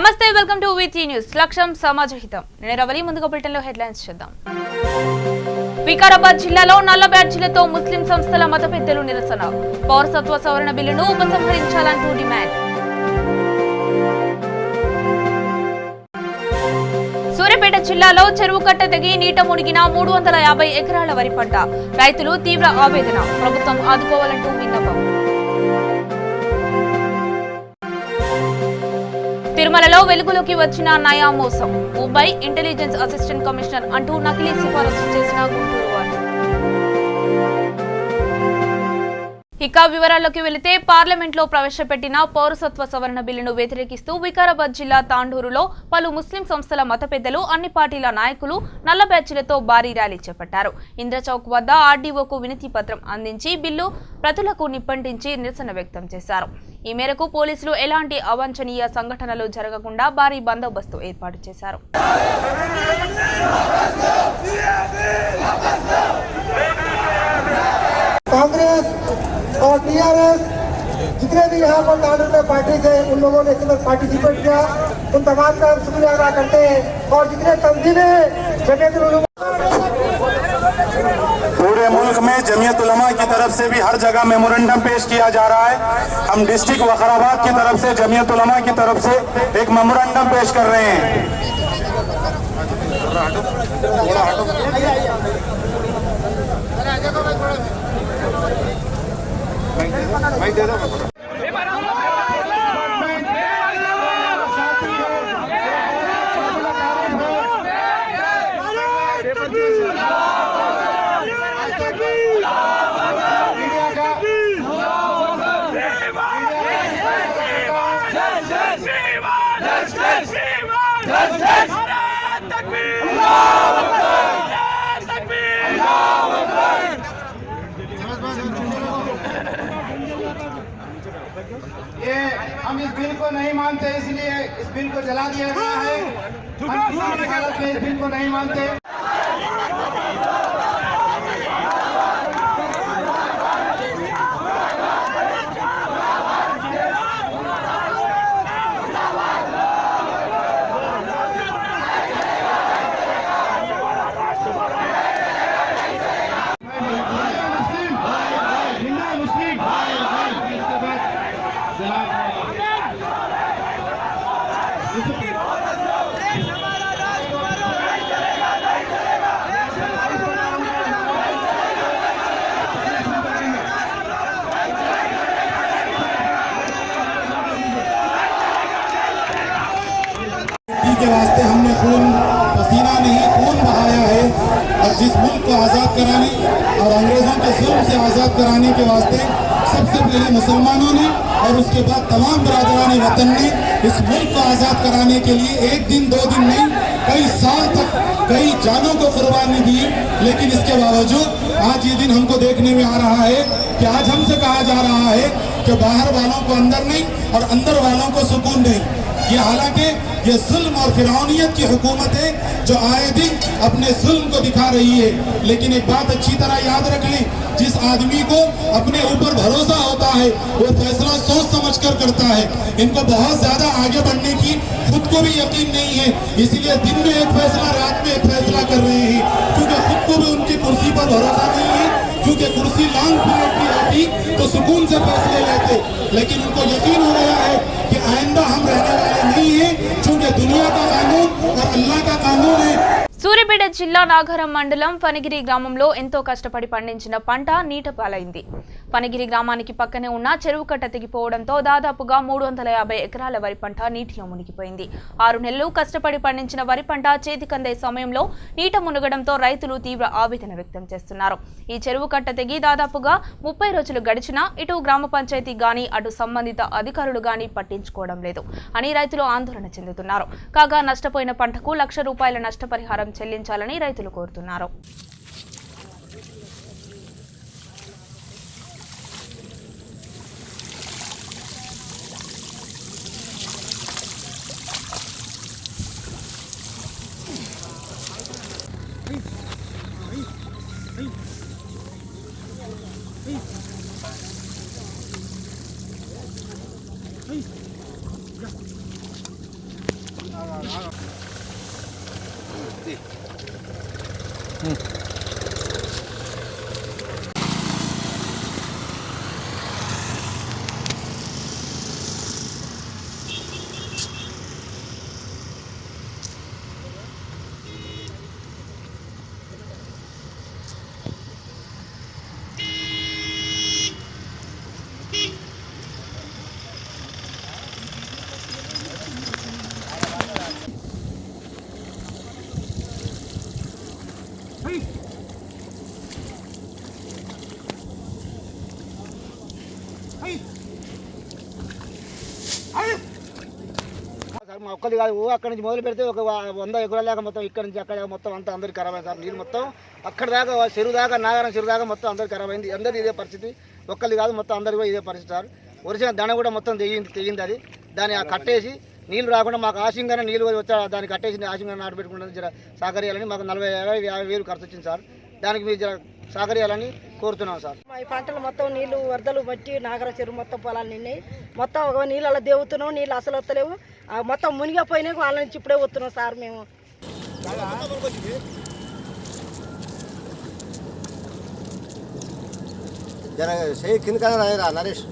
నమస్తే, welcome to వీటీ news. లక్ష్యం సమాజహితం. నేను రవలి. ముందుగా బులెటిన్లో హెడ్లైన్స్ చూద్దాం. వికారాబాద్ జిల్లాలో నల్ల బ్యాడ్జీలతో ముస్లిం సంస్థల మత పెద్దలు నిరసన. పౌరసత్వ సవరణ బిల్లును ఉపసంహరించాలంటూ డిమాండ్. సూర్యాపేట జిల్లాలో చెరువు కట్ట తెగి నీట మునిగిన 350 ఎకరాల వరి పంట. రైతులు తీవ్ర ఆవేదన. ప్రభుత్వం ఆదుకోవాలంటూ విన్నపం. తిరుమలలో వెలుగులోకి వచ్చిన నయా మోసం. ముంబై ఇంటెలిజెన్స్ అసిస్టెంట్ కమిషనర్ అంటూ నకిలీ సిఫారసు చేసిన గుంటూరు వారు. ఇక వివరాల్లోకి వెళితే, పార్లమెంట్లో ప్రవేశపెట్టిన పౌరసత్వ సవరణ బిల్లును వ్యతిరేకిస్తూ వికారాబాద్ జిల్లా తాండూరులో పలు ముస్లిం సంస్థల మత పెద్దలు, అన్ని పార్టీల నాయకులు నల్ల బ్యాడ్జీలతో భారీ ర్యాలీ చేపట్టారు. ఇంద్రచౌక్ వద్ద ఆర్డీఓకు వినతి పత్రం అందించి బిల్లు ప్రతులకు నిప్పంటించి నిరసన వ్యక్తం చేశారు. ఈ మేరకు పోలీసులు ఎలాంటి అవాంఛనీయ సంఘటనలు జరగకుండా భారీ బందోబస్తు ఏర్పాటు చేశారు. और टीआरएस जितने भी यहाँ पर तांडूर में पार्टी थे, उन लोगों ने इसमें पार्टिसिपेट किया, उन तमाम का शुक्रिया अदा करते हैं। और जितने तंजीमें पूरे मुल्क में जमीयत उलमा की तरफ से भी हर जगह मेमोरेंडम पेश किया जा रहा है। हम डिस्ट्रिक्ट वकाराबाद की तरफ से जमीयत उलमा की तरफ से एक मेमोरेंडम पेश कर रहे हैं। ये हम इस बिल को नहीं मानते, इसलिए इस बिल को जला दिया गया है। हम किसी भी हालत में इस बिल को नहीं मानते। के वास्ते हमने खून पसीना नहीं खून बहाया है। और जिस मुल्क को आज़ाद कराने और अंग्रेजों के जुल्म से आज़ाद कराने के वास्ते सबसे पहले मुसलमानों ने और उसके बाद तमाम बरादरान वतन ने इस मुल्क को आज़ाद कराने के लिए एक दिन दो दिन नहीं, कई साल तक कई जानों को कुर्बानी दी। लेकिन इसके बावजूद आज ये दिन हमको देखने में आ रहा है कि आज हमसे कहा जा रहा है कि बाहर वालों को अंदर नहीं और अंदर वालों को सुकून नहीं। ये हालांकि ये जुल्म और फिरौनियत की हुकूमत है जो आए दिन अपने जुल्म को दिखा रही है। लेकिन एक बात अच्छी तरह याद रख लें, जिस आदमी को अपने ऊपर भरोसा होता है वो फैसला सोच समझ कर करता है। इनको बहुत ज्यादा आगे बढ़ने की खुद को भी यकीन नहीं है, इसीलिए दिन में एक फैसला रात में एक फैसला कर रहे हैं, क्योंकि खुद को भी उनकी कुर्सी पर भरोसा नहीं है। क्योंकि कुर्सी लॉन्ग पीरियड की होती तो सुकून से फैसले लेते, लेकिन उनको यकीन हो गया है कि आइंदा हम रहने वाले नहीं है, क्योंकि दुनिया का कानून और अल्लाह का कानून है। సూర్యాపేట జిల్లా నాగరం మండలం పనిగిరి గ్రామంలో ఎంతో కష్టపడి పండించిన పంట నీట పాలైంది. పనిగిరి గ్రామానికి పక్కనే ఉన్న చెరువు కట్ట తెగిపోవడంతో దాదాపుగా 350 ఎకరాల వరి పంట నీటిలో మునిగిపోయింది. 6 నెలలు కష్టపడి పండించిన వరి పంట చేతికందే సమయంలో నీట మునగడంతో రైతులు తీవ్ర ఆవేదన వ్యక్తం చేస్తున్నారు. ఈ చెరువు కట్ట తెగి దాదాపుగా 30 రోజులు గడిచినా ఇటు గ్రామ పంచాయతీ గాని అటు సంబంధిత అధికారులు గాని పట్టించుకోవడం లేదు అని రైతులు ఆందోళన చెందుతున్నారు. కాగా నష్టపోయిన పంటకు ₹1,00,000 నష్టపరిహారం చెల్లించాలని రైతులు కోరుతున్నారు. మా ఒక్కది కాదు అక్కడి నుంచి మొదలు పెడితే ఒక 100 ఎకరాల దాకా మొత్తం ఇక్కడ నుంచి అక్కడ మొత్తం అంతా అందరికి ఖరాబ్ అయింది సార్. నీళ్ళు మొత్తం అక్కడ దాకా చెరువు దాకా నాగరం చెరువు దాకా మొత్తం అందరికి ఖరాబ్ అయింది. అందరిది ఇదే పరిస్థితి, ఒక్కది కాదు మొత్తం అందరికీ ఇదే పరిస్థితి సార్. ఒరిజినల్ దండ కూడా మొత్తం తెగింది అది. దాన్ని కట్టేసి నీళ్ళు రాకుండా మాకు ఆశంగానే నీళ్ళు వచ్చా దాన్ని కట్టేసి ఆశంగా నాటు పెట్టుకుంటుంది జర సహకరియాలని. మాకు 40,000-50,000 ఖర్చు వచ్చింది సార్. దానికి మీరు జర సహకరియాలని కోరుతున్నాం సార్. ఈ పంటలు మొత్తం నీళ్లు వరదలు మట్టి నాగర చెరువు మొత్తం పొలాలు నిన్నాయి. మొత్తం ఒక నీళ్ళలో దేవుతున్నాం, నీళ్ళు అసలు వస్తలేవు. మొత్తం మునిగిపోయినాయి. వాళ్ళ నుంచి ఇప్పుడే వస్తున్నాం సార్ మేము. జర కింద కదా నరేష్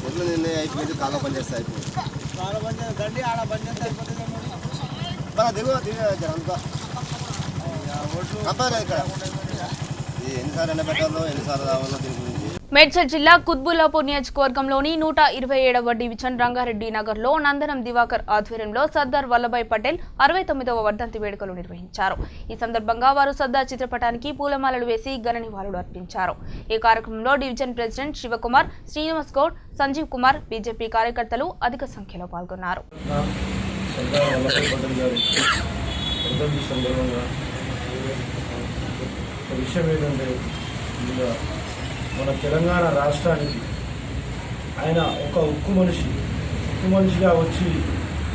చెట్లు నిన్నే అయిపోయింది. కాలువ పని చేస్తే అయిపోయింది. కాలువ పని గడ్డి ఆడ పని చేస్తే అయిపోతుంది. అంతా కంపల్సరీ ఇక్కడ ఎన్నిసార్లు ఎండబెట్టాలో ఎన్నిసార్లు రావాలో దీని గురించి. మేడ్చల్ జిల్లా కుత్బుల్లాపూర్ నియోజకవర్గంలోని 127వ డివిజన్ రంగారెడ్డి నగర్లో నందనం దివాకర్ ఆధ్వర్యంలో సర్దార్ వల్లభాయ్ పటేల్ 69వ వర్ధంతి వేడుకలు నిర్వహించారు. ఈ సందర్భంగా వారు సర్దార్ చిత్రపటానికి పూలమాలలు వేసి ఘన నివాళులు అర్పించారు. ఈ కార్యక్రమంలో division president Shivakumar, Srinivas Goud, Sanjeev Kumar, BJP కార్యకర్తలు అధిక సంఖ్యలో పాల్గొన్నారు. విషయం ఏంటంటే మన తెలంగాణ రాష్ట్రానికి ఆయన ఒక ఉక్కు మనిషిగా వచ్చి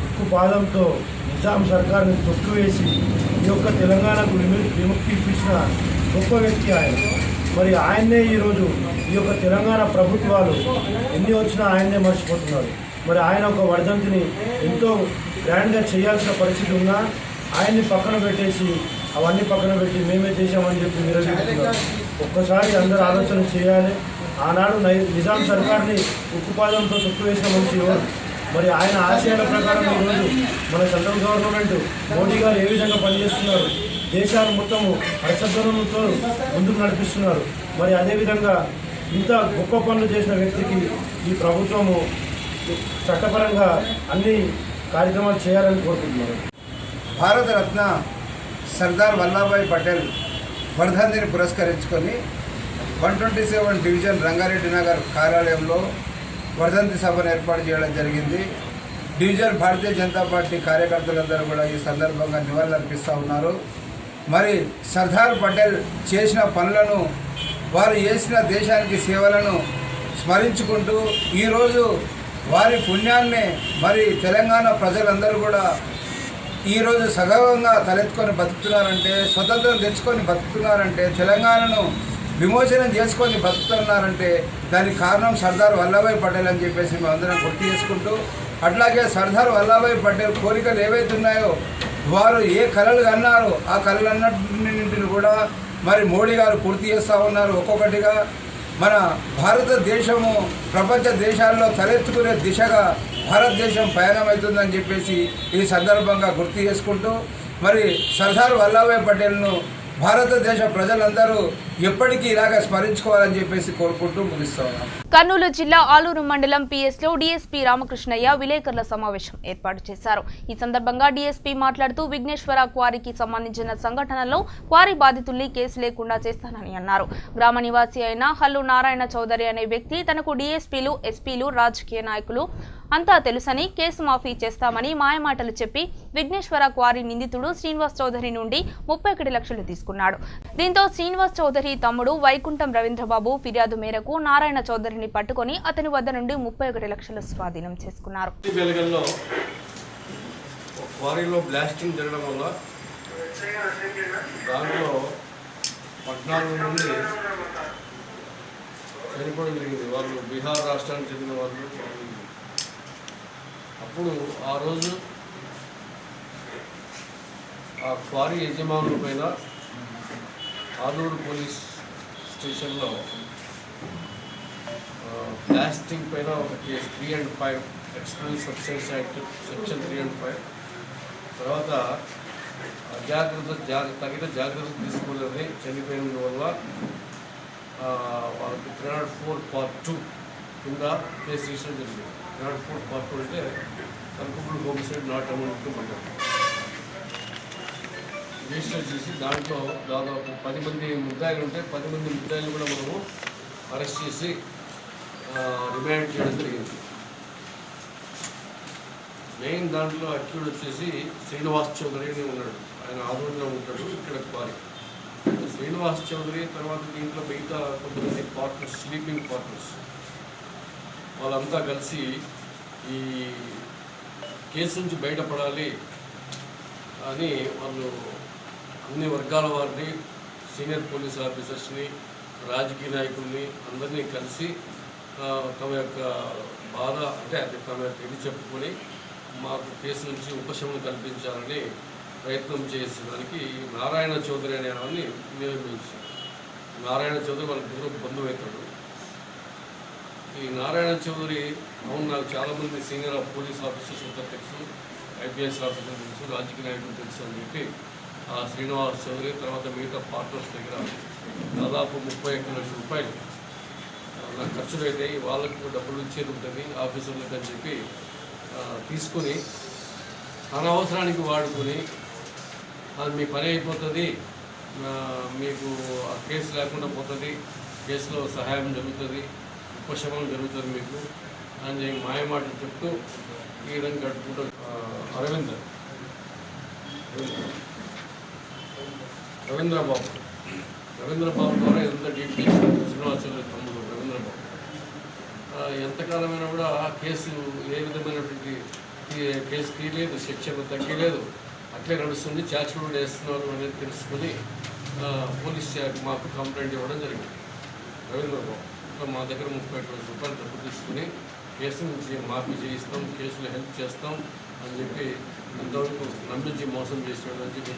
ఉక్కు పాదంతో నిజాం సర్కార్ని తొక్కివేసి ఈ యొక్క తెలంగాణకు విముక్తి ఇప్పించిన గొప్ప వ్యక్తి ఆయన. మరి ఆయన్నే ఈరోజు ఈ యొక్క తెలంగాణ ప్రభుత్వాలు ఎన్ని వచ్చినా ఆయన్నే మర్చిపోతున్నారు. మరి ఆయన ఒక వర్ధంతిని ఎంతో గ్రాండ్గా చేయాల్సిన పరిస్థితి ఉన్నా ఆయన్ని పక్కన పెట్టేసి అవన్నీ పక్కన పెట్టి మేమే చేశామని చెప్పి విరమిస్తున్నారు. ఒక్కసారి అందరూ ఆలోచన చేయాలి. ఆనాడు నిజాం సర్కార్ని ఉక్కుపాదంతో తొక్కివేసిన మనిషి ఎవరు? మరి ఆయన ఆశయాల ప్రకారం ఈరోజు మన సెంట్రల్ గవర్నమెంట్ మోడీ గారు ఏ విధంగా పనిచేస్తున్నారు, దేశాలు మొత్తము హర్షధ్వనులతో ముందుకు నడిపిస్తున్నారు. మరి అదేవిధంగా ఇంత గొప్ప పనులు చేసిన వ్యక్తికి ఈ ప్రభుత్వము చట్టపరంగా అన్ని కార్యక్రమాలు చేయాలని కోరుకుంటున్నారు. భారతరత్న సర్దార్ వల్లభాయ్ పటేల్ వర్ధంతిని పురస్కరించుకొని 127 డివిజన్ రంగారెడ్డి నగర్ కార్యాలయంలో వర్ధంతి సభను ఏర్పాటు చేయడం జరిగింది. డివిజన్ భారతీయ జనతా పార్టీ కార్యకర్తలందరూ కూడా ఈ సందర్భంగా నివాళులర్పిస్తూ ఉన్నారు. మరి సర్దార్ పటేల్ చేసిన పనులను, వారు చేసిన దేశానికి సేవలను స్మరించుకుంటూ ఈరోజు వారి పుణ్యాన్ని మరి తెలంగాణ ప్రజలందరూ కూడా ఈరోజు సగర్వంగా తలెత్తుకొని బతుకుతున్నారంటే, స్వతంత్రం తెచ్చుకొని బతుకుతున్నారంటే, తెలంగాణను విమోచనం చేసుకొని బతుకుతున్నారంటే దానికి కారణం సర్దార్ వల్లభాయ్ పటేల్ అని చెప్పేసి మేమందరం గుర్తు చేసుకుంటూ, అట్లాగే సర్దార్ వల్లభాయ్ పటేల్ కోరికలు ఏవైతే ఉన్నాయో, వారు ఏ కళలు కన్నారో ఆ కళలన్నింటిని కూడా మరి మోడీ గారు పూర్తి చేస్తూ ఉన్నారు. ఒక్కొక్కటిగా మన భారతదేశము ప్రపంచ దేశాల్లో తలెత్తుకునే దిశగా భారతదేశం పయనమవుతుందని చెప్పేసి ఈ సందర్భంగా గుర్తు చేసుకుంటూ, మరి సర్దార్ వల్లభాయ్ పటేల్ను భారతదేశ ప్రజలందరూ ఎప్పటికీ ఇలాగ స్మరించుకోవాలని చెప్పేసి కోరుకుంటూ ముగిస్తా ఉన్నాం. కర్నూలు జిల్లా ఆలూరు మండలం పిఎస్లో డీఎస్పీ రామకృష్ణయ్య విలేకరుల సమావేశం ఏర్పాటు చేశారు. ఈ సందర్భంగా డీఎస్పీ మాట్లాడుతూ విఘ్నేశ్వర క్వారీకి సంబంధించిన సంఘటనలో క్వారీ బాధితుల్ని కేసు లేకుండా చేస్తానని అన్నారు. గ్రామ నివాసి అయిన హల్లు నారాయణ చౌదరి అనే వ్యక్తి తనకు డీఎస్పీలు, ఎస్పీలు, రాజకీయ నాయకులు అంతా తెలుసని కేసు మాఫీ చేస్తామని మాయమాటలు చెప్పి విఘ్నేశ్వర క్వారీ నిందితుడు శ్రీనివాస్ చౌదరి నుండి 31 లక్షలు తీసుకున్నాడు. దీంతో శ్రీనివాస్ చౌదరి తమ్ముడు వైకుంఠం రవీంద్రబాబు ఫిర్యాదు మేరకు నారాయణ చౌదరిని పట్టుకొని అతని వద్ద నుండి 31 లక్షలు స్వాధీనం చేసుకున్నారు. క్వారీలో బ్లాస్టింగ్ జరగడం వల్ల దాంట్లో 14 మంది చనిపోవడం జరిగింది. వాళ్ళు బీహార్ రాష్ట్రానికి చెందిన వాళ్ళు. అప్పుడు ఆ రోజు ఆ క్వారీ యజమానుల పైన ఆలూరు పోలీస్ స్టేషన్లో బ్లాస్టింగ్ పైన ఒక case 3 and 5 explosive substance act section 3 and 5 తర్వాత తగిన జాగ్రత్తలు తీసుకోలేదని చనిపోయినందువల్ల వాళ్ళకి 304 Part 2 కింద కేసు రిజిస్టర్ జరిగింది. 304 Part 2 అంటే culpable homicide not amount to murder register చేసి దాంట్లో దాదాపు 10 మంది ముద్దాయిలు ఉంటే 10 మంది ముద్దాయిలు కూడా మనము అరెస్ట్ చేసి రిమాండ్ చేయడం జరిగింది. మెయిన్ దాంట్లో అక్యూడ్ వచ్చేసి శ్రీనివాస్ చౌదరి అని ఉన్నాడు. ఆయన ఆదూరులో ఉంటాడు. ఇక్కడ క్వారీ శ్రీనివాస్ చౌదరి తర్వాత దీంట్లో మిగతా కొంతమంది పార్ట్నర్స్, స్లీపింగ్ పార్ట్నర్స్, వాళ్ళంతా కలిసి ఈ కేసు నుంచి బయటపడాలి అని వాళ్ళు అన్ని వర్గాల వారిని, సీనియర్ పోలీస్ ఆఫీసర్స్ని, రాజకీయ నాయకుల్ని అందరినీ కలిసి తమ యొక్క బాధ అంటే అది తమ యొక్క ఇది చెప్పుకొని మాకు కేసు నుంచి ఉపశమనం కల్పించాలని ప్రయత్నం చేసేదానికి నారాయణ చౌదరి అనే వాళ్ళని నియమించారు. నారాయణ చౌదరి వాళ్ళ దూర బంధువు అవుతాడు. ఈ నారాయణ చౌదరి అవును నాకు చాలామంది సీనియర్ పోలీస్ ఆఫీసర్స్ అంతా తెలుసు, ఐపీఎస్ ఆఫీసర్ తెలుసు, రాజకీయ నాయకులు తెలుసు అని చెప్పి ఆ శ్రీనివాస్ చౌదరి తర్వాత మిగతా పార్ట్నర్స్ దగ్గర దాదాపు 31 లక్షల రూపాయలు నాకు ఖర్చులు అయితే వాళ్ళకు డబ్బులు ఇచ్చేది ఉంటుంది ఆఫీసర్లకు అని చెప్పి తీసుకొని తన అవసరానికి వాడుకొని అది మీ పని అయిపోతుంది, మీకు ఆ కేసు లేకుండా పోతుంది, కేసులో సహాయం జరుగుతుంది, ఉపశమనం జరుగుతుంది మీకు అని చెప్పి మాయమాటలు చెప్తూ ఈ విధంగా గడుపుకుంటూ రవీంద్రబాబు ద్వారా ఎంత డీట్ చేశారు శ్రీనివాసరావు తమ్ముడు రవీంద్రబాబు. ఎంతకాలమైనా కూడా కేసు ఏ విధమైనటువంటి కేసు తీయలేదు, శిక్షణ తగ్గలేదు, అట్లే నడుస్తుంది, ఛార్జ్షీట్ వేస్తున్నారు అనేది తెలుసుకొని పోలీస్ శాఖ మాకు కంప్లైంట్ ఇవ్వడం జరిగింది. రవీంద్రబాబు మా దగ్గర 31 లక్షల రూపాయలు డబ్బు తీసుకుని కేసు నుంచి మాఫీ చేయిస్తాం, కేసులో హెల్ప్ చేస్తాం అని చెప్పి ఇంతవరకు నమ్మించి మోసం చేసినాడు అని చెప్పి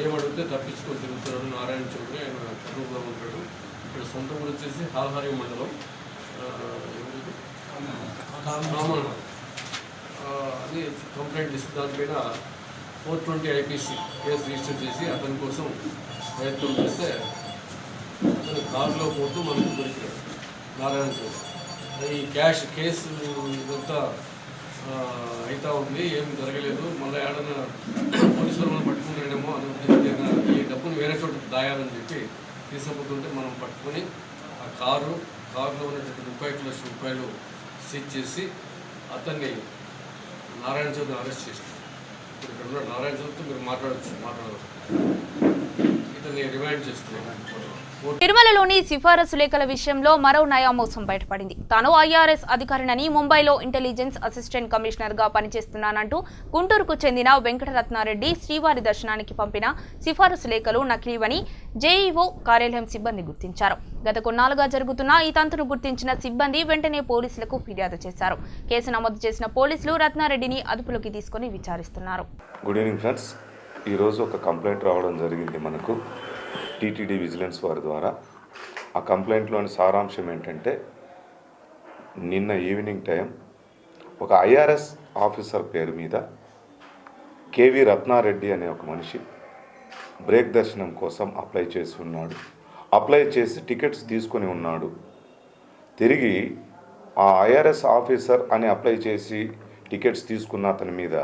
ఏమడిగితే తప్పించుకొని తిరుగుతున్నాడు నారాయణ చౌదరి. ఆయన కర్నూలులో ఉంటాడు. ఇక్కడ సొంత ఊరు వచ్చేసి హాల్హారి మండలం రామన్న అని కంప్లైంట్ ఇస్తే దానిపైన 420 IPC కేసు రిజిస్టర్ చేసి అతని కోసం ప్రయత్నం చేస్తే అతను కారులో పోతూ మనకు దొరికాడు నారాయణ చౌదరి. ఈ కేసు ఇదంతా అవుతా ఉంది, ఏం జరగలేదు, మళ్ళీ ఏడన్నా పోలీసులు మనం పట్టుకుంటాడేమో అని ఉద్దేశంగా ఈ డబ్బును వేరే చోట దాయాలని చెప్పి తీసుకుపోతుంటే మనం పట్టుకొని ఆ కారులో ఉన్నటువంటి 31 లక్షల రూపాయలు సీజ్ చేసి అతన్ని నారాయణ చౌదరిని అరెస్ట్ చేశారు. ఇప్పుడు ఇక్కడ ఉన్న నారాయణ చౌదరితో మీరు మాట్లాడవచ్చు. ఇతన్ని రిమాండ్ చేస్తున్నాం. తిరుమలలోని సిఫారసు లేఖల విషయంలో మరో నయా మోసం బయటపడింది. తాను IRS అధికారినని ముంబైలో ఇంటెలిజెన్స్ అసిస్టెంట్ కమిషనర్ గా పనిచేస్తున్నానంటూ గుంటూరుకు చెందిన వెంకటరత్నారెడ్డి శ్రీవారి దర్శనానికి పంపిన సిఫారసు లేఖలు నకిలీవని JEO కార్యాలయం సిబ్బంది గుర్తించారు. గత కొన్నాళ్లుగా జరుగుతున్న ఈ తంతును గుర్తించిన సిబ్బంది వెంటనే పోలీసులకు ఫిర్యాదు చేశారు. కేసు నమోదు చేసిన పోలీసులు రత్నారెడ్డిని అదుపులోకి తీసుకుని విచారిస్తున్నారు. Good evening friends. ఈరోజు ఒక కంప్లైంట్ రావడం జరిగింది మనకు TTD విజిలెన్స్ వారి ద్వారా. ఆ కంప్లైంట్లోని సారాంశం ఏంటంటే నిన్న ఈవినింగ్ టైం ఒక IRS ఆఫీసర్ పేరు మీద KV రత్నారెడ్డి అనే ఒక మనిషి బ్రేక్ దర్శనం కోసం అప్లై చేసి ఉన్నాడు. అప్లై చేసి టికెట్స్ తీసుకొని ఉన్నాడు. తిరిగి ఆ IRS ఆఫీసర్ అని అప్లై చేసి టికెట్స్ తీసుకున్న అతని మీద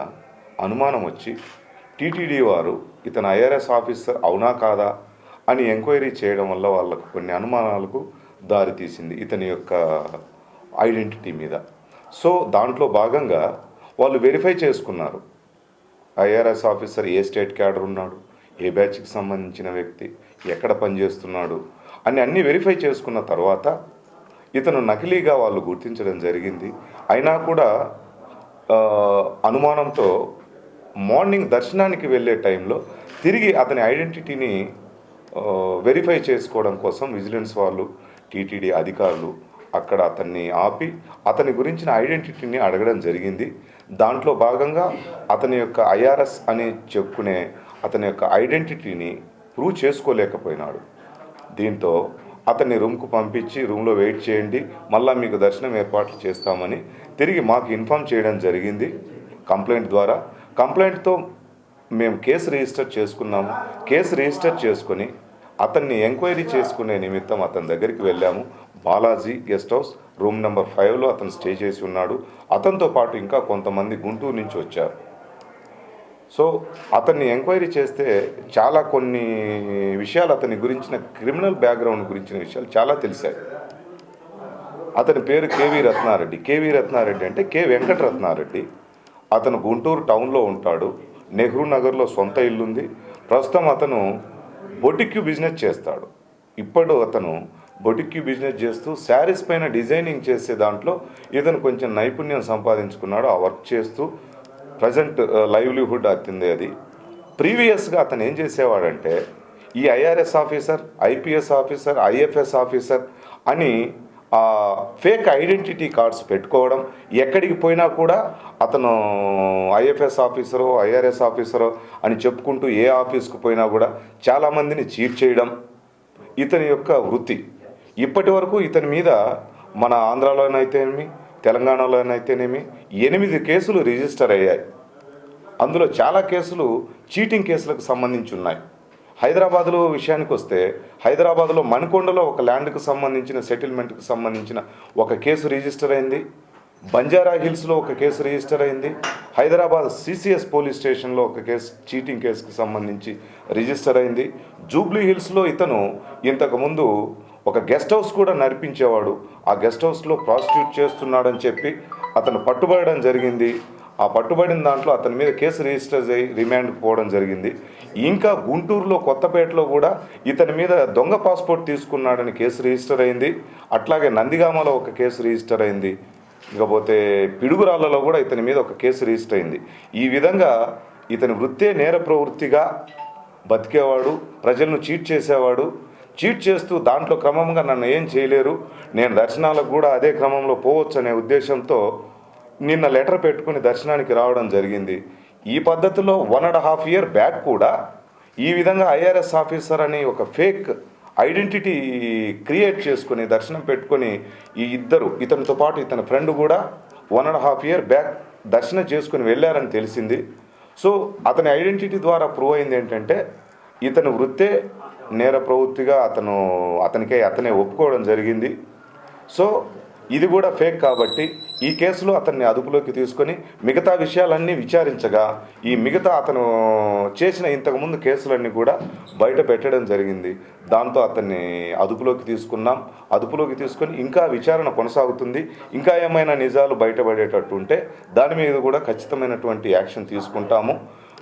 అనుమానం వచ్చి TTD వారు ఇతను IRS ఆఫీసర్ అవునా కాదా అని ఎంక్వైరీ చేయడం వల్ల వాళ్ళకు కొన్ని అనుమానాలకు దారితీసింది ఇతని యొక్క ఐడెంటిటీ మీద. సో దాంట్లో భాగంగా వాళ్ళు వెరిఫై చేసుకున్నారు. ఐఆర్ఎస్ ఆఫీసర్ ఏ స్టేట్ క్యాడర్ ఉన్నాడు, ఏ బ్యాచ్కి సంబంధించిన వ్యక్తి, ఎక్కడ పనిచేస్తున్నాడు అని అన్నీ వెరిఫై చేసుకున్న తర్వాత ఇతను నకిలీగా వాళ్ళు గుర్తించడం జరిగింది. అయినా కూడా అనుమానంతో మార్నింగ్ దర్శనానికి వెళ్ళే టైంలో తిరిగి అతని ఐడెంటిటీని వెరిఫై చేసుకోవడం కోసం విజిలెన్స్ వాళ్ళు, టీటీడీ అధికారులు అక్కడ అతన్ని ఆపి అతని గురించిన ఐడెంటిటీని అడగడం జరిగింది. దాంట్లో భాగంగా అతని యొక్క ఐఆర్ఎస్ అని చెప్పుకునే అతని యొక్క ఐడెంటిటీని ప్రూవ్ చేసుకోలేకపోయినాడు. దీంతో అతన్ని రూమ్కు పంపించి రూమ్లో వెయిట్ చేయండి, మళ్ళీ మీకు దర్శనం ఏర్పాట్లు చేస్తామని తిరిగి మాకు ఇన్ఫామ్ చేయడం జరిగింది కంప్లైంట్ ద్వారా. కంప్లైంట్తో మేము కేసు రిజిస్టర్ చేసుకున్నాము. కేసు రిజిస్టర్ చేసుకొని అతన్ని ఎంక్వైరీ చేసుకునే నిమిత్తం అతని దగ్గరికి వెళ్ళాము. Balaji guest house room number 5లో అతను స్టే చేసి ఉన్నాడు. అతనితో పాటు ఇంకా కొంతమంది గుంటూరు నుంచి వచ్చారు. సో అతన్ని ఎంక్వైరీ చేస్తే చాలా కొన్ని విషయాలు అతని గురించిన క్రిమినల్ బ్యాక్గ్రౌండ్ గురించిన విషయాలు చాలా తెలిసాయి. అతని పేరు కేవీ రత్నారెడ్డి. కేవీ రత్నారెడ్డి అంటే కే వెంకటరత్నారెడ్డి. అతను గుంటూరు టౌన్లో ఉంటాడు. నెహ్రూ నగర్లో సొంత ఇల్లుంది. ప్రస్తుతం అతను బొటిక్యూ బిజినెస్ చేస్తాడు. ఇప్పుడు అతను బొటిక్యూ బిజినెస్ చేస్తూ శారీస్ పైన డిజైనింగ్ చేసే దాంట్లో ఇతను కొంచెం నైపుణ్యం సంపాదించుకున్నాడు. ఆ వర్క్ చేస్తూ ప్రజెంట్ లైవ్లీహుడ్ అత్తింది అది. ప్రీవియస్గా అతను ఏం చేసేవాడంటే ఈ IRS officer, IPS officer, IFS officer అని ఫేక్ ఐడెంటిటీ కార్డ్స్ పెట్టుకోవడం, ఎక్కడికి పోయినా కూడా అతను ఐఎఫ్ఎస్ ఆఫీసరో ఐఆర్ఎస్ ఆఫీసరో అని చెప్పుకుంటూ ఏ ఆఫీస్కు పోయినా కూడా చాలామందిని చీట్ చేయడం ఇతని యొక్క వృత్తి. ఇప్పటి వరకు ఇతని మీద మన ఆంధ్రాలోనైతేనేమి, తెలంగాణలోనైతేనేమి 8 కేసులు రిజిస్టర్ అయ్యాయి. అందులో చాలా కేసులు చీటింగ్ కేసులకు సంబంధించి ఉన్నాయి. హైదరాబాద్లో విషయానికి వస్తే హైదరాబాద్లో మణికొండలో ఒక ల్యాండ్కు సంబంధించిన సెటిల్మెంట్కి సంబంధించిన ఒక కేసు రిజిస్టర్ అయింది. బంజారా హిల్స్లో ఒక కేసు రిజిస్టర్ అయింది. హైదరాబాద్ సిసిఎస్ పోలీస్ స్టేషన్లో ఒక కేసు చీటింగ్ కేసుకు సంబంధించి రిజిస్టర్ అయింది. జూబ్లీ హిల్స్లో ఇతను ఇంతకుముందు ఒక గెస్ట్ హౌస్ కూడా నడిపించేవాడు. ఆ గెస్ట్ హౌస్లో ప్రాస్టిట్యూట్ చేస్తున్నాడని చెప్పి అతను పట్టుబడడం జరిగింది. ఆ పట్టుబడిన దాంట్లో అతని మీద కేసు రిజిస్టర్ అయ్యి రిమాండ్కి పోవడం జరిగింది. ఇంకా గుంటూరులో కొత్తపేటలో కూడా ఇతని మీద దొంగ పాస్పోర్ట్ తీసుకున్నాడని కేసు రిజిస్టర్ అయింది. అట్లాగే నందిగామలో ఒక కేసు రిజిస్టర్ అయింది. ఇకపోతే పిడుగురాళ్లలో కూడా ఇతని మీద ఒక కేసు రిజిస్టర్ అయింది. ఈ విధంగా ఇతని వృత్తే నేర ప్రవృత్తిగా బతికేవాడు, ప్రజలను చీట్ చేసేవాడు. చీట్ చేస్తూ దాంట్లో క్రమంగా నన్ను ఏం చేయలేరు, నేను దర్శనాలకు కూడా అదే క్రమంలో పోవచ్చు అనే ఉద్దేశంతో నిన్న లెటర్ పెట్టుకుని దర్శనానికి రావడం జరిగింది. ఈ పద్ధతిలో 1.5 year బ్యాక్ కూడా ఈ విధంగా ఐఆర్ఎస్ ఆఫీసర్ అని ఒక ఫేక్ ఐడెంటిటీ క్రియేట్ చేసుకుని దర్శనం పెట్టుకొని ఈ ఇద్దరు, ఇతనితో పాటు ఇతని ఫ్రెండ్ కూడా 1.5 year బ్యాక్ దర్శనం చేసుకుని వెళ్ళారని తెలిసింది. సో అతని ఐడెంటిటీ ద్వారా ప్రూవ్ అయింది ఏంటంటే ఇతని వృత్తే నేర ప్రవృత్తిగా అతనే ఒప్పుకోవడం జరిగింది. సో ఇది కూడా ఫేక్ కాబట్టి ఈ కేసులో అతన్ని అదుపులోకి తీసుకొని మిగతా విషయాలన్నీ విచారించగా ఈ మిగతా అతను చేసిన ఇంతకుముందు కేసులన్నీ కూడా బయట పెట్టడం జరిగింది. దాంతో అతన్ని అదుపులోకి తీసుకున్నాం. అదుపులోకి తీసుకొని ఇంకా విచారణ కొనసాగుతుంది. ఇంకా ఏమైనా నిజాలు బయటపడేటట్టు ఉంటే దాని మీద కూడా ఖచ్చితమైనటువంటి యాక్షన్ తీసుకుంటాము.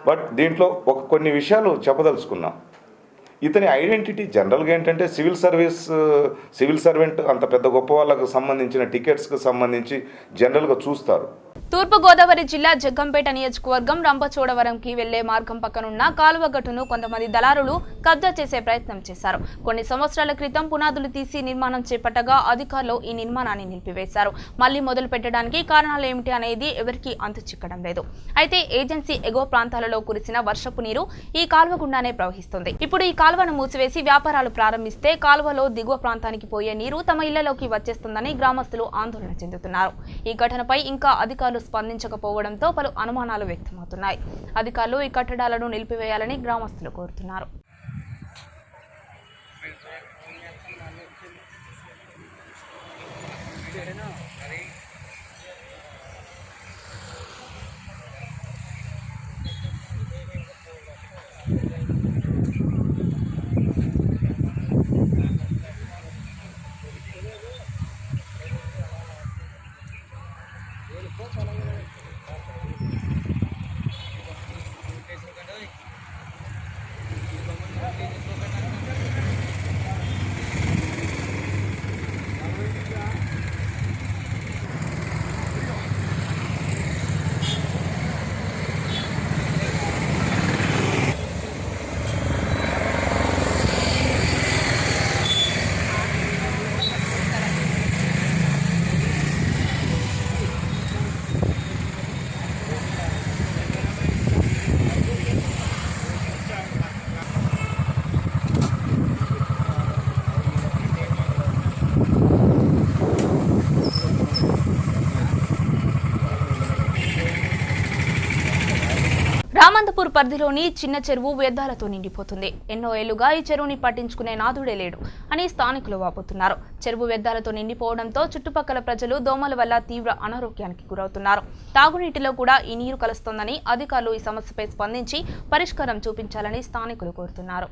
బట్ దీంట్లో కొన్ని విషయాలు చెప్పదలుచుకున్నాం. ఇతని ఐడెంటిటీ జనరల్గా ఏంటంటే సివిల్ సర్వెంట్ అంత పెద్ద గొప్ప వాళ్ళకు సంబంధించిన టికెట్స్కి సంబంధించి జనరల్గా చూస్తారు. తూర్పుగోదావరి జిల్లా జగ్గంపేట నియోజకవర్గం రంపచోడవరంకి వెళ్లే మార్గం పక్కనున్న కాలువ గట్టును కొంతమంది దళారులు కబ్జా చేసే ప్రయత్నం చేశారు. కొన్ని సంవత్సరాల క్రితం పునాదులు తీసి నిర్మాణం చేపట్టగా అధికారులు ఈ నిర్మాణాన్ని నిలిపివేశారు. మళ్లీ మొదలు పెట్టడానికి కారణాలు ఏమిటి అనేది ఎవరికీ అంతు చిక్కడం లేదు. అయితే ఏజెన్సీ ఎగువ ప్రాంతాలలో కురిసిన వర్షపు నీరు ఈ కాలువ గుండానే ప్రవహిస్తుంది. ఇప్పుడు ఈ కాలువను మూసివేసి వ్యాపారాలు ప్రారంభిస్తే కాలువలో దిగువ ప్రాంతానికి పోయే నీరు తమ ఇళ్లలోకి వచ్చేస్తుందని గ్రామస్తులు ఆందోళన చెందుతున్నారు. ఈ ఘటనపై ఇంకా అధికారులు స్పందించకపోవడంతో పలు అనుమానాలు వ్యక్తమవుతున్నాయి. అధికారులు ఈ కట్టడాలను నిలిపివేయాలని గ్రామస్తులు కోరుతున్నారు. రామంతపూర్ పరిధిలోని చిన్న చెరువు వ్యర్థాలతో నిండిపోతుంది. ఎన్నో ఏళ్లుగా ఈ చెరువుని పట్టించుకునే నాథుడే లేడు అని స్థానికులు వాపోతున్నారు. చెరువు వ్యర్థాలతో నిండిపోవడంతో చుట్టుపక్కల ప్రజలు దోమల వల్ల తీవ్ర అనారోగ్యానికి గురవుతున్నారు. తాగునీటిలో కూడా ఈ నీరు కలుస్తోందని అధికారులు ఈ సమస్యపై స్పందించి పరిష్కారం చూపించాలని స్థానికులు కోరుతున్నారు.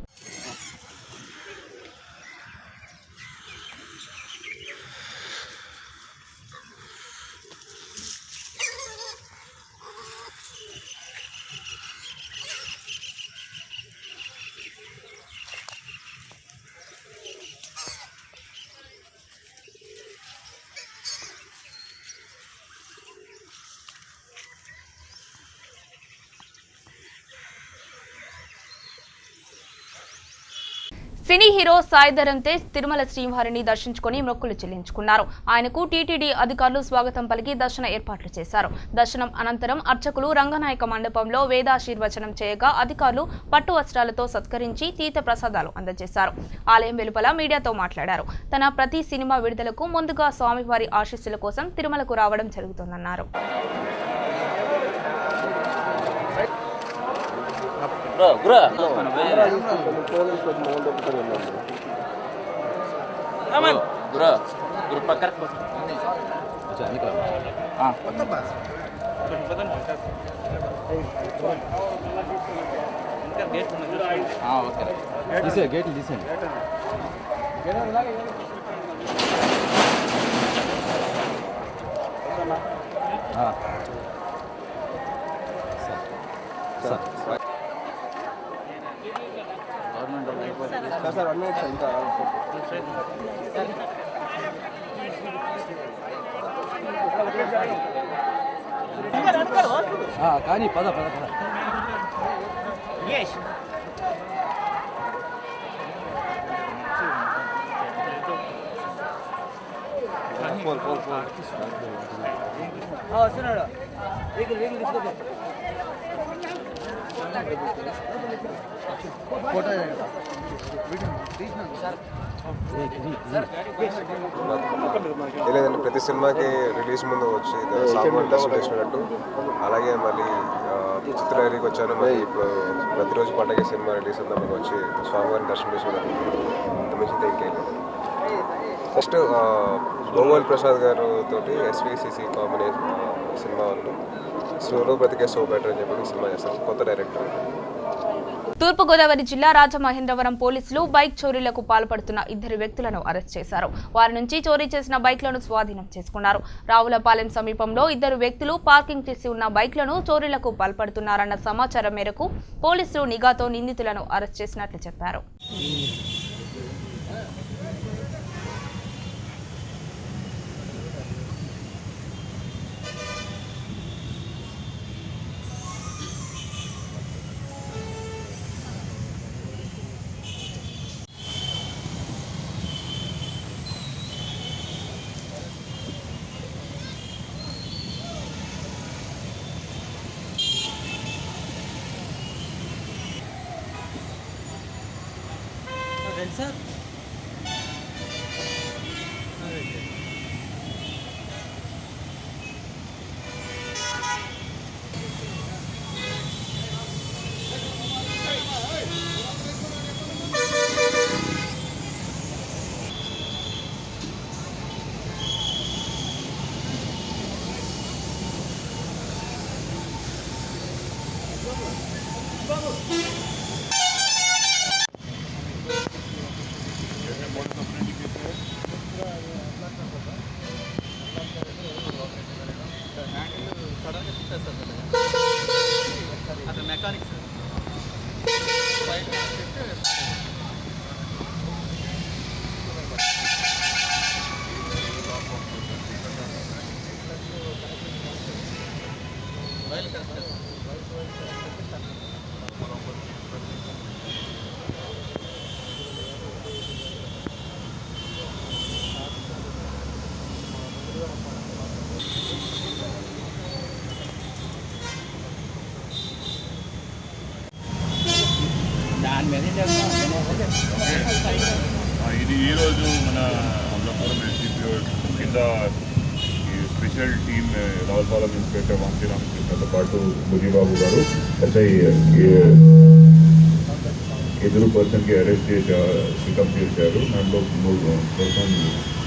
సినీ హీరో సాయి ధరమ్ తేజ్ తిరుమల శ్రీవారిని దర్శించుకుని మొక్కులు చెల్లించుకున్నారు. ఆయనకు టీటీడీ అధికారులు స్వాగతం పలికి దర్శన ఏర్పాట్లు చేశారు. దర్శనం అనంతరం అర్చకులు రంగనాయక మండపంలో వేదాశీర్వచనం చేయగా అధికారులు పట్టు వస్త్రాలతో సత్కరించి తీర్థ ప్రసాదాలు అందజేశారు. ఆలయం వెలుపల మీడియాతో మాట్లాడారు. తన ప్రతి సినిమా విడుదలకు ముందుగా స్వామివారి ఆశీస్సుల కోసం తిరుమలకు రావడం జరుగుతుందన్నారు. గేట్లు తీసేయండి. సార్ 1 మినిట్ ఇంకా కానీ పద పద పద వస్తున్నాడు లేదండి, ప్రతి సినిమాకి రిలీజ్ ముందు వచ్చి సామాన్ దర్శనం చేసినట్టు అలాగే మళ్ళీ చిత్రహారికి వచ్చాను. మరి ఇప్పుడు ప్రతిరోజు పండగ సినిమా రిలీజ్ ఉందామని వచ్చి స్వామివారిని దర్శనం చేసినట్టు మించింది ఇంకేం లేదు. ఫస్ట్ గోపాల్ ప్రసాద్ గారు తోటి ఎస్విసిసి కాంబినేషన్ సినిమా వాళ్ళు స్లోలో బ్రతికే సో బెటర్ అని చెప్పి సినిమా చేస్తారు. కొత్త డైరెక్టర్. తూర్పుగోదావరి జిల్లా రాజమహేంద్రవరం పోలీసులు బైక్ చోరీలకు పాల్పడుతున్న 2 వ్యక్తులను అరెస్ట్ చేశారు. వారి నుంచి చోరీ చేసిన బైక్లను స్వాధీనం చేసుకున్నారు. రావులపాలెం సమీపంలో 2 వ్యక్తులు పార్కింగ్ చేసి ఉన్న బైక్లను చోరీలకు పాల్పడుతున్నారన్న సమాచారం మేరకు పోలీసులు నిఘాతో నిందితులను అరెస్ట్ చేసినట్లు చెప్పారు. సార్ సడన్గా తిప్పేస్తారు అట్లా మెకానిక్ సార్ బయట రైలు కరెక్ట్ ఇది ఈరోజు మన అమలాపురం ఎస్డిపిఓ కింద ఈ స్పెషల్ టీమ్ రావులపాలెం ఇన్స్పెక్టర్ వంశీరామకృష్ణతో పాటు బుజిబాబు గారు ఎస్ఐ ఎదురు పర్సన్కి అరెస్ట్ పికప్ చేశారు. దాంట్లో person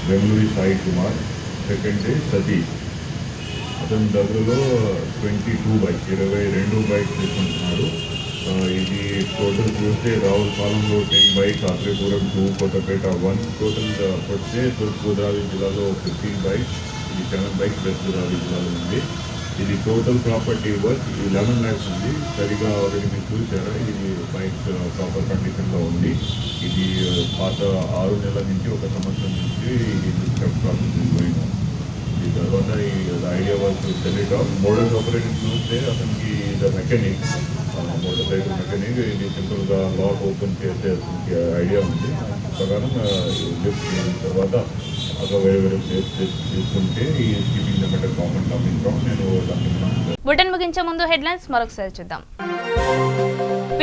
Bengaluru Sai Kumar, second day Satish. అతని దగ్గరలో 22 బైక్స్ తీసుకుంటున్నారు. ఇది టోటల్ చూస్తే రావులపాలెంలో 10 బైక్స్, ఆత్రేయపురం 2, కొత్తపేట 1, టోటల్ కొడితే తూర్పుగోదావరి జిల్లాలో 15 బైక్స్, ఇది 7 బైక్స్ వెస్ట్ గోదావరి జిల్లాలో ఉంది. ఇది టోటల్ ప్రాపర్టీ వర్త్ 11 lakhs ఉంది. సరిగా ఆల్రెడీ మీరు చూసారా, ఇది బైక్స్ ప్రాపర్ కండిషన్లో ఉంది. ఇది పాత 6 నెలల నుంచి 1 సంవత్సరం నుంచి ఇది ప్రాసెస్ గోయింగ్ ఆన్. ఈ తర్వాత ఈ idea work select models operating చూస్తే అతనికి మెకానిక్, మోటార్ సైకిల్ మెకానిక్. ఇది సింపుల్గా లాక్ ఓపెన్ చేసే అతనికి ఐడియా ఉంది. ప్రకారం లిఫ్ట్ చేసిన తర్వాత అక్కడ వేరే ప్లేస్ తీసుకుంటే ఈ keeping the matter common coming from నేను బులెటిన్ ముగించే ముందు హెడ్లైన్స్ మరొకసారి చూద్దాం.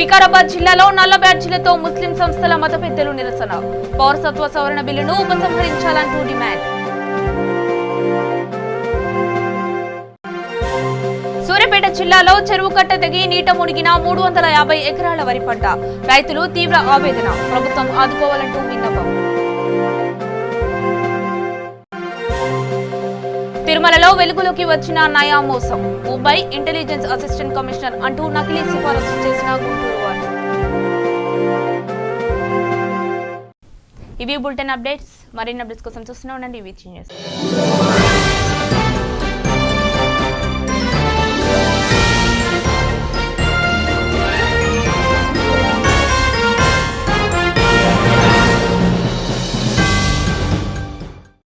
వికారాబాద్ జిల్లాలో నల్ల బ్యాడ్జీలతో ముస్లిం సంస్థల మత పెద్దలు నిరసన. పౌరసత్వ సవరణ బిల్లును ఉపసంహరించాలంటూ డిమాండ్. సూర్యాపేట జిల్లాలో చెరువు కట్ట తెగి నీట మునిగిన 350 ఎకరాల వరి పంట. రైతులు తీవ్ర ఆవేదన. ప్రభుత్వం ఆదుకోవాలంటూ విన్నపం. తిరుమలలో వెలుగులోకి వచ్చిన నయా మోసం. ముంబై ఇంటెలిజెన్స్ అసిస్టెంట్ కమిషనర్ అంటూ నకిలీ సిఫారసు చేసిన గుంటూరు వారు. ఇవి బులెటిన్ అప్డేట్స్. మరిన్ని అప్డేట్స్ కోసం చూస్తూనే ఉండండి.